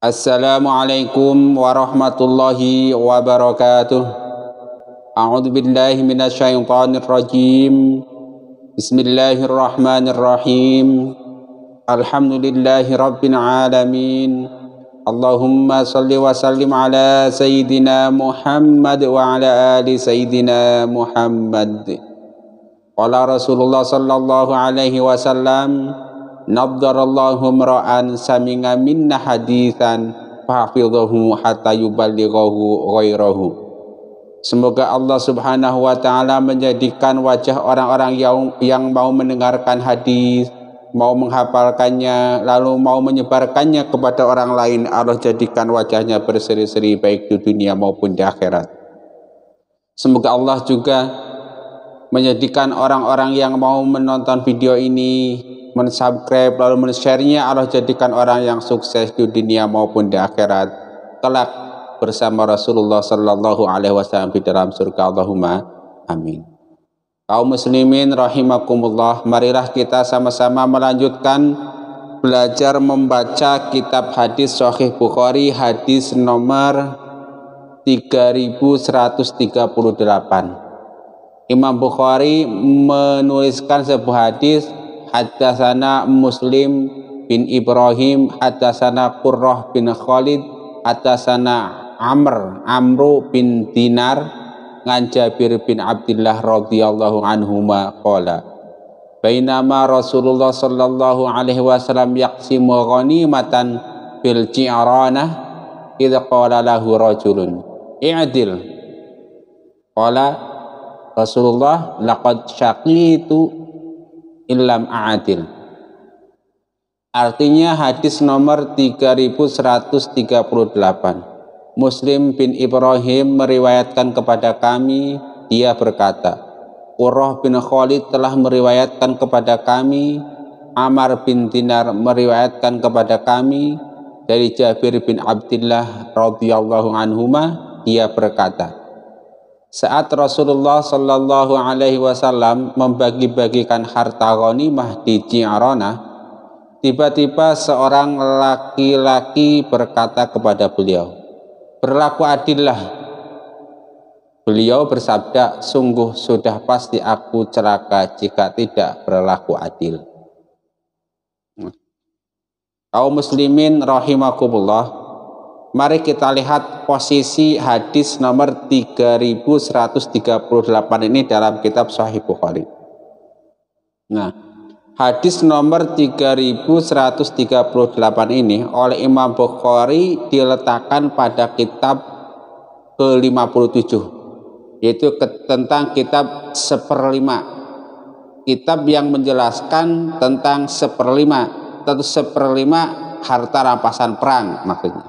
Assalamualaikum warahmatullahi wabarakatuh. A'udzu billahi minasyaitonir rajim. Bismillahirrahmanirrahim. Alhamdulillahi rabbil alamin. Allahumma salli wa sallim ala sayyidina Muhammad wa ala ali sayyidina Muhammad. Qala Rasulullah sallallahu alaihi wasallam, naddarallahu mra'an sami'a minna haditsan fahfidhahu hatta yuballighahu ghairahu. Semoga Allah Subhanahu wa taala menjadikan wajah orang-orang yang mau mendengarkan hadis, mau menghafalkannya, lalu mau menyebarkannya kepada orang lain. Allah jadikan wajahnya berseri-seri baik di dunia maupun di akhirat. Semoga Allah juga menjadikan orang-orang yang mau menonton video ini, mensubscribe lalu men-share-nya, Allah jadikan orang yang sukses di dunia maupun di akhirat kelak bersama Rasulullah sallallahu alaihi wasallam di dalam surga. Allahumma amin. Kaum muslimin rahimakumullah, marilah kita sama-sama melanjutkan belajar membaca kitab hadis Sahih Bukhari, hadis nomor 3138. Imam Bukhari menuliskan sebuah hadis, haddatsana Muslim bin Ibrahim, haddatsana Qurrah bin Khalid, haddatsana Amru bin Dinar ngan Jabir bin Abdullah radhiyallahu anhuma qala bainama Rasulullah sallallahu alaihi wasallam yaqsimu ghanimatan bil Ji'ranah idza qala lahu rajulun i'dil qala Rasulullah laqad syaqitu illam a'adil. Artinya hadis nomor 3138. Muslim bin Ibrahim meriwayatkan kepada kami, dia berkata, Qurrah bin Khalid telah meriwayatkan kepada kami, Amr bin Dinar meriwayatkan kepada kami, dari Jabir bin Abdullah radhiyallahu anhuma, dia berkata, saat Rasulullah sallallahu alaihi wasallam membagi-bagikan harta ghanimah di Ji'ranah, tiba-tiba seorang laki-laki berkata kepada beliau, berlaku adillah. Beliau bersabda, sungguh sudah pasti aku celaka jika tidak berlaku adil. Kaum muslimin rahimakumullah, mari kita lihat posisi hadis nomor 3138 ini dalam kitab Sahih Bukhari. Nah, hadis nomor 3138 ini oleh Imam Bukhari diletakkan pada kitab ke-57, yaitu tentang kitab seperlima. Kitab yang menjelaskan tentang seperlima, tentu seperlima harta rampasan perang maksudnya.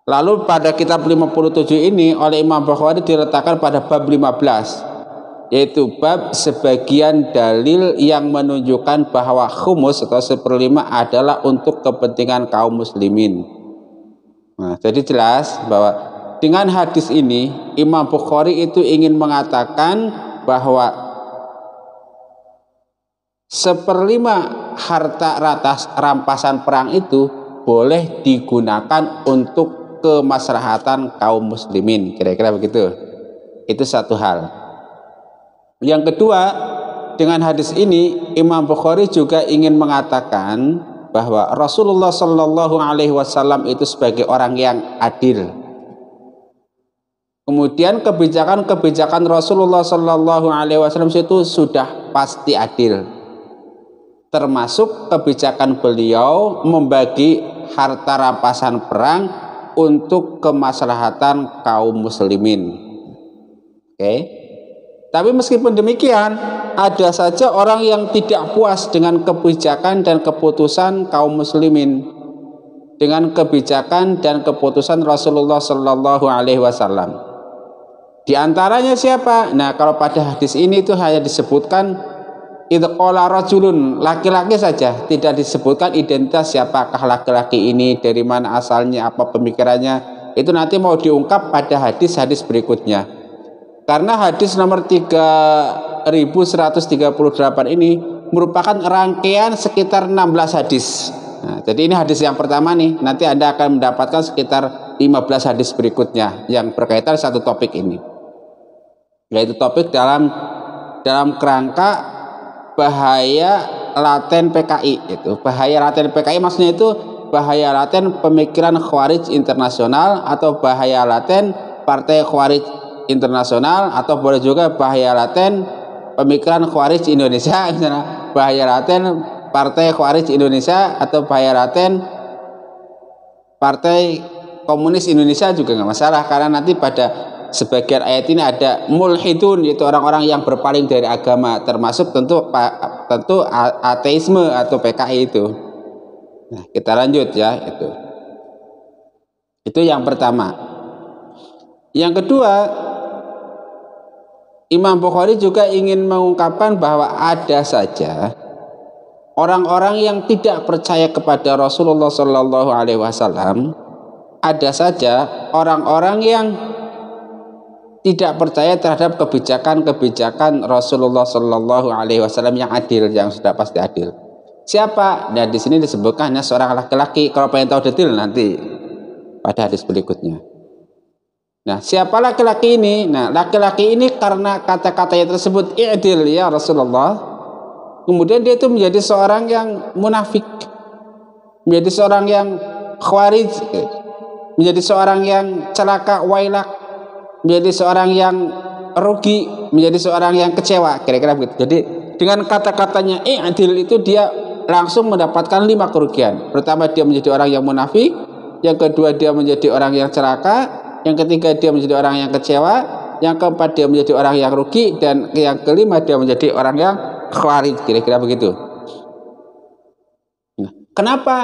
Lalu pada kitab 57 ini oleh Imam Bukhari diletakkan pada bab 15, yaitu bab sebagian dalil yang menunjukkan bahwa khumus atau seperlima adalah untuk kepentingan kaum muslimin. Nah, jadi jelas bahwa dengan hadis ini Imam Bukhari itu ingin mengatakan bahwa seperlima harta rampasan perang itu boleh digunakan untuk kemaslahatan kaum muslimin, kira-kira begitu. Itu satu hal. Yang kedua, dengan hadis ini Imam Bukhari juga ingin mengatakan bahwa Rasulullah Shallallahu Alaihi Wasallam itu sebagai orang yang adil. Kemudian kebijakan Rasulullah Shallallahu Alaihi Wasallam itu sudah pasti adil, termasuk kebijakan beliau membagi harta rampasan perang untuk kemaslahatan kaum muslimin. Oke. Tapi meskipun demikian, ada saja orang yang tidak puas dengan kebijakan dan keputusan kaum muslimin, dengan kebijakan dan keputusan Rasulullah Shallallahu Alaihi Wasallam. Di antaranya siapa? Nah, kalau pada hadis ini itu hanya disebutkan idqala rajulun, laki-laki saja, tidak disebutkan identitas siapakah laki-laki ini, dari mana asalnya, apa pemikirannya. Itu nanti mau diungkap pada hadis-hadis berikutnya. Karena hadis nomor 3138 ini merupakan rangkaian sekitar 16 hadis. Nah, jadi ini hadis yang pertama nih. Nanti Anda akan mendapatkan sekitar 15 hadis berikutnya yang berkaitan satu topik ini. Yaitu topik dalam kerangka bahaya laten PKI itu. Bahaya laten PKI maksudnya itu bahaya laten pemikiran Khawarij internasional atau bahaya laten partai Khawarij internasional atau boleh juga bahaya laten pemikiran Khawarij Indonesia misalnya. Bahaya laten partai Khawarij Indonesia atau bahaya laten partai komunis Indonesia juga nggak masalah, karena nanti pada sebagian ayat ini ada mulhidun, yaitu orang-orang yang berpaling dari agama, termasuk tentu ateisme atau PKI itu. Nah, kita lanjut ya, itu yang pertama. Yang kedua, Imam Bukhari juga ingin mengungkapkan bahwa ada saja orang-orang yang tidak percaya kepada Rasulullah Shallallahu Alaihi Wasallam, ada saja orang-orang yang tidak percaya terhadap kebijakan-kebijakan Rasulullah Shallallahu Alaihi Wasallam yang adil, yang sudah pasti adil. Siapa? Dan di sini disebutkan hanya seorang laki-laki. Kalau pengen tahu detail nanti pada hadis berikutnya. Nah, siapa laki-laki ini? Nah, laki-laki ini karena kata-katanya tersebut i'dil ya Rasulullah, kemudian dia itu menjadi seorang yang munafik, menjadi seorang yang khawarij, menjadi seorang yang celaka wailak, menjadi seorang yang rugi, menjadi seorang yang kecewa, kira-kira begitu. Jadi dengan kata-katanya i'dil itu dia langsung mendapatkan 5 kerugian. Pertama, dia menjadi orang yang munafik. Yang kedua, dia menjadi orang yang celaka. Yang ketiga, dia menjadi orang yang kecewa. Yang keempat, dia menjadi orang yang rugi. Dan yang kelima, dia menjadi orang yang khawarij, kira-kira begitu. Nah, kenapa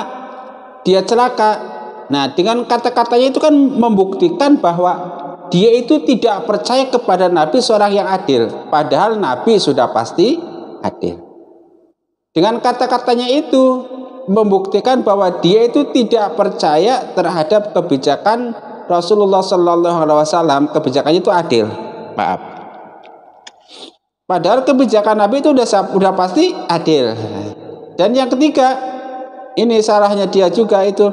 dia celaka? Nah, dengan kata-katanya itu kan membuktikan bahwa dia itu tidak percaya kepada Nabi seorang yang adil, padahal Nabi sudah pasti adil. Dengan kata-katanya itu membuktikan bahwa dia itu tidak percaya terhadap kebijakan Rasulullah Shallallahu Alaihi Wasallam, kebijakannya itu adil. Maaf. Padahal kebijakan Nabi itu udah pasti adil. Dan yang ketiga, ini salahnya dia juga itu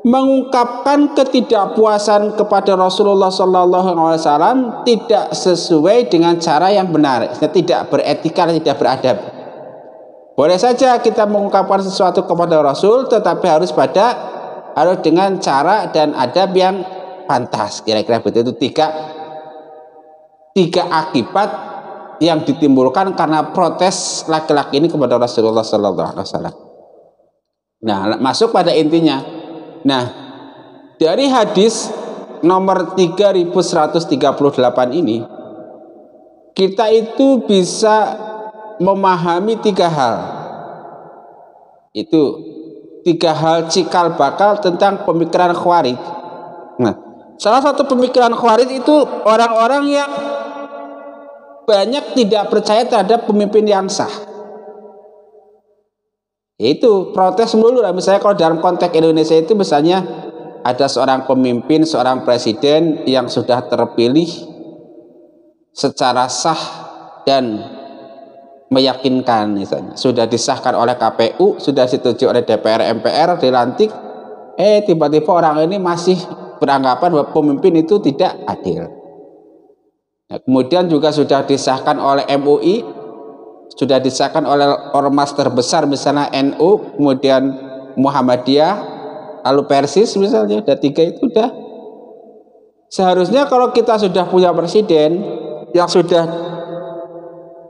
mengungkapkan ketidakpuasan kepada Rasulullah Shallallahu Alaihi Wasallam tidak sesuai dengan cara yang benar, tidak beretika, tidak beradab. Boleh saja kita mengungkapkan sesuatu kepada Rasul, tetapi harus dengan cara dan adab yang pantas. Kira-kira begitu. Tiga akibat yang ditimbulkan karena protes laki-laki ini kepada Rasulullah Shallallahu Alaihi Wasallam. Nah, masuk pada intinya. Nah, dari hadis nomor 3138 ini kita itu bisa memahami 3 hal. Itu 3 hal cikal bakal tentang pemikiran Khawarij. Nah, salah satu pemikiran Khawarij itu orang-orang yang banyak tidak percaya terhadap pemimpin yang sah. Itu protes melulu lah. Misalnya kalau dalam konteks Indonesia itu misalnya ada seorang pemimpin, seorang presiden yang sudah terpilih secara sah dan meyakinkan, misalnya sudah disahkan oleh KPU, sudah disetujui oleh DPR MPR, dilantik, tiba-tiba orang ini masih beranggapan bahwa pemimpin itu tidak adil. Nah, kemudian juga sudah disahkan oleh MUI, sudah disahkan oleh ormas terbesar misalnya NU, kemudian Muhammadiyah, lalu Persis misalnya, ada 3 itu udah. Seharusnya kalau kita sudah punya presiden yang sudah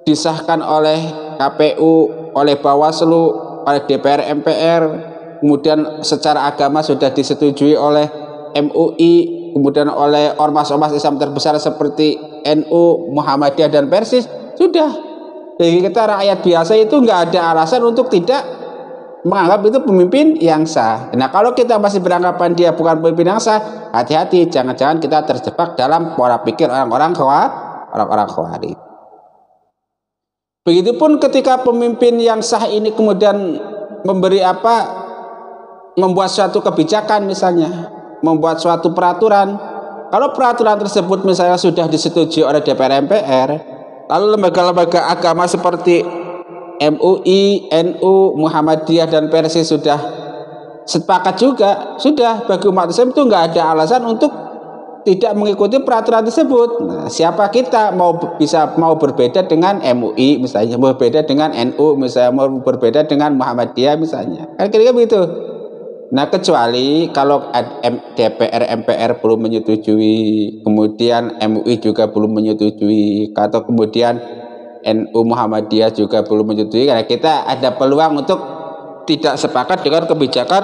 disahkan oleh KPU, oleh Bawaslu, oleh DPR MPR, kemudian secara agama sudah disetujui oleh MUI, kemudian oleh ormas-ormas Islam terbesar seperti NU, Muhammadiyah dan Persis, sudah. Jadi kita rakyat biasa itu nggak ada alasan untuk tidak menganggap itu pemimpin yang sah. Nah, kalau kita masih beranggapan dia bukan pemimpin yang sah, hati-hati, jangan-jangan kita terjebak dalam pola pikir orang-orang Khawarij. Begitupun ketika pemimpin yang sah ini kemudian membuat suatu kebijakan, misalnya membuat suatu peraturan. Kalau peraturan tersebut misalnya sudah disetujui oleh DPR MPR, lalu lembaga-lembaga agama seperti MUI, NU, Muhammadiyah dan Persis sudah sepakat juga, sudah bagi umat Islam itu nggak ada alasan untuk tidak mengikuti peraturan tersebut. Nah, siapa kita mau berbeda dengan MUI misalnya, mau berbeda dengan NU misalnya, mau berbeda dengan Muhammadiyah misalnya, kan kira-kira begitu. Nah, kecuali kalau DPR MPR belum menyetujui, kemudian MUI juga belum menyetujui, atau kemudian NU Muhammadiyah juga belum menyetujui, karena kita ada peluang untuk tidak sepakat dengan kebijakan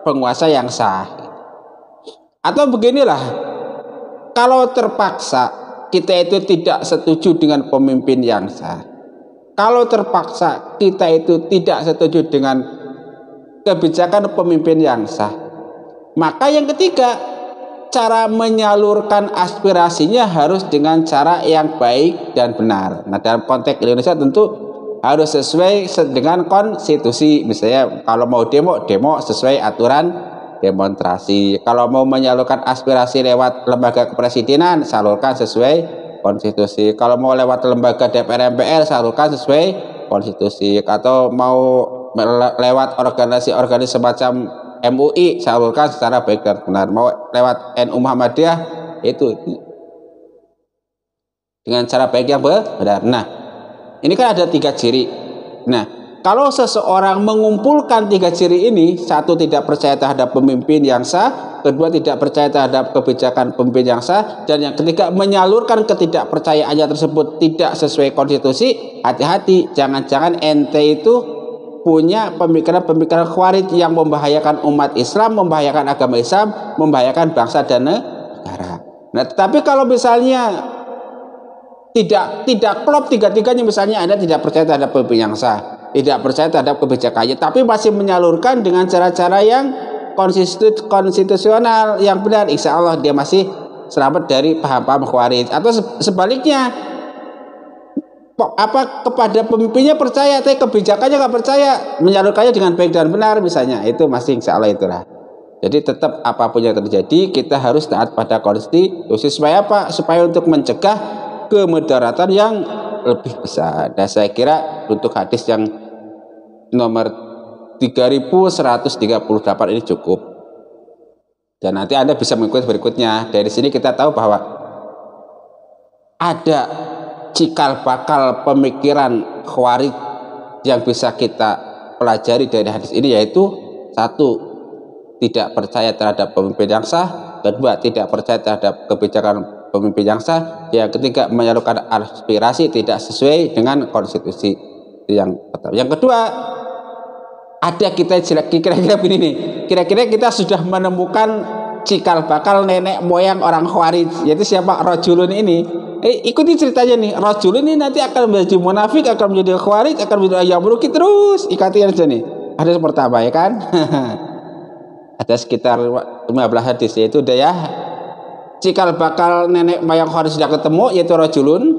penguasa yang sah. Atau beginilah, kalau terpaksa kita itu tidak setuju dengan pemimpin yang sah, kalau terpaksa kita itu tidak setuju dengan kebijakan pemimpin yang sah, maka yang ketiga, cara menyalurkan aspirasinya harus dengan cara yang baik dan benar. Nah, dalam konteks Indonesia tentu harus sesuai dengan konstitusi. Misalnya kalau mau demo sesuai aturan demonstrasi. Kalau mau menyalurkan aspirasi lewat lembaga kepresidenan, salurkan sesuai konstitusi. Kalau mau lewat lembaga DPR MPR, salurkan sesuai konstitusi. Atau mau lewat organisasi semacam MUI, salurkan secara baik dan benar. Mau lewat NU Muhammadiyah, itu dengan cara baik yang benar. Nah, ini kan ada 3 ciri. Nah, kalau seseorang mengumpulkan 3 ciri ini, satu, tidak percaya terhadap pemimpin yang sah, kedua, tidak percaya terhadap kebijakan pemimpin yang sah, dan yang ketiga, menyalurkan ketidakpercayaannya tersebut tidak sesuai konstitusi, hati-hati, jangan-jangan ente itu punya pemikiran-pemikiran khawarij yang membahayakan umat Islam, membahayakan agama Islam, membahayakan bangsa dan negara. Nah, tetapi kalau misalnya tidak klop 3-tiganya, misalnya Anda tidak percaya terhadap pemimpin yang sah, tidak percaya terhadap kebijakannya, tapi masih menyalurkan dengan cara-cara yang konstitusional yang benar, insya Allah dia masih selamat dari paham-paham khawarij. Atau sebaliknya, kepada pemimpinnya percaya, tapi kebijakannya nggak percaya, menyalurkannya dengan baik dan benar misalnya, itu masih insya Allah itulah. Jadi tetap apapun yang terjadi, kita harus taat pada konstitusi. Supaya apa? Supaya untuk mencegah kemudaratan yang lebih besar. Dan saya kira untuk hadis yang nomor 3138 ini cukup. Dan nanti Anda bisa mengikuti berikutnya. Dari sini kita tahu bahwa ada cikal bakal pemikiran khawarij yang bisa kita pelajari dari hadis ini, yaitu satu, tidak percaya terhadap pemimpin yang sah, kedua, tidak percaya terhadap kebijakan pemimpin yang sah, yang ketiga, menyalurkan aspirasi tidak sesuai dengan konstitusi. Itu yang pertama. Yang kedua, ada kita kira-kira begini nih, kira-kira kita sudah menemukan cikal bakal nenek moyang orang khawarij, yaitu siapa? Rajulun ini. Ikuti ceritanya nih. Rajulun ini nanti akan menjadi munafik, akan menjadi khawarij, akan menjadi yamruki, terus ikati aja nih. Hadis pertama, ya kan? Ada sekitar 15 hadis, yaitu udah ya, cikal bakal nenek moyang khawarij sudah ketemu, yaitu rajulun.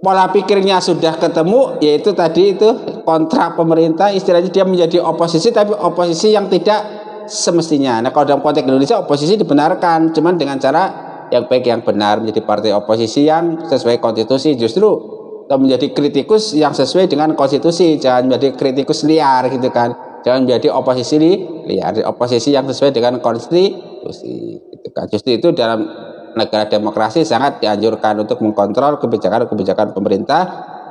Pola pikirnya sudah ketemu, yaitu tadi itu kontrak pemerintah, istilahnya dia menjadi oposisi, tapi oposisi yang tidak semestinya. Nah, kalau dalam konteks Indonesia, oposisi dibenarkan, cuman dengan cara yang baik yang benar, menjadi partai oposisi yang sesuai konstitusi, justru atau menjadi kritikus yang sesuai dengan konstitusi, jangan menjadi kritikus liar gitu kan, jangan menjadi oposisi liar, oposisi yang sesuai dengan konstitusi gitu kan. Justru itu dalam negara demokrasi sangat dianjurkan untuk mengkontrol kebijakan pemerintah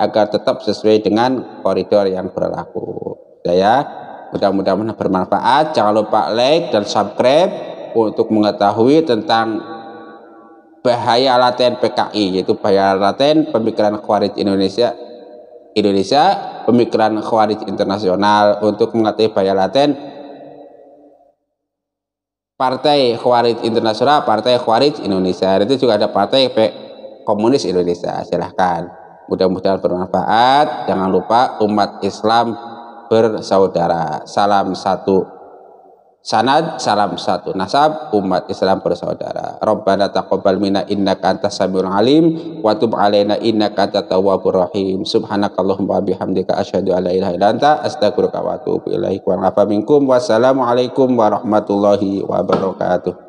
agar tetap sesuai dengan koridor yang berlaku. Ya, mudah-mudahan bermanfaat. Jangan lupa like dan subscribe untuk mengetahui tentang bahaya laten PKI, yaitu bahaya laten pemikiran khawarij Indonesia, pemikiran khawarij internasional. Untuk mengetahui bahaya laten partai khawarij internasional, partai khawarij Indonesia, itu juga ada partai komunis Indonesia. Silahkan, mudah-mudahan bermanfaat. Jangan lupa umat Islam bersaudara, salam satu sanad, salam satu nasab, umat Islam bersaudara. Rabbana taqabbal minna innaka antas samiul alim wa tub alaina innaka antat tawwabur rahim. Subhanakallahumma bihamdika asyhadu an la ilaha illa anta astaghfiruka wa atubu ilaik. Wa afa minkum. Wassalamualaikum warahmatullahi wabarakatuh.